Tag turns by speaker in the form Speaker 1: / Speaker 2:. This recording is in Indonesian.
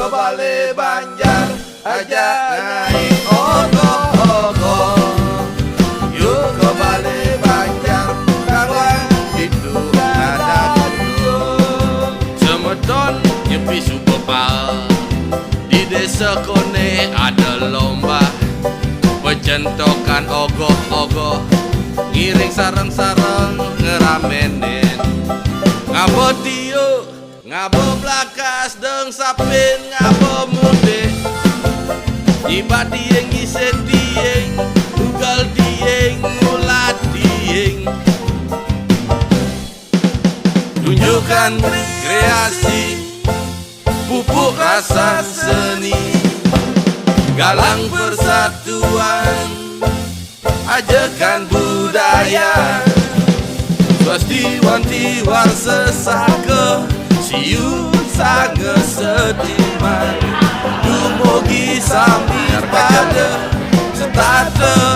Speaker 1: ke Balai Banjar, ajak naik ogo-ogo. Yuk ke Balai Banjar, kawan itu ada dulu. Semedon nyepi Superpal, di desa Kone ada lomba pencentokan ogoh-ogoh, ngiring sarang-sarang ngeramenin. Ngabo tiuk, ngabo belakas, deng sapin ngabo mudik. Ibat dieng isen dieng, ugal dieng, ngulat dieng. Tunjukkan kreasi, pupuk rasa seni, galang persatuan, ajakan budaya. Swastiwan-tiwar sesake, siun sange sediman. Dumugi sami pada setate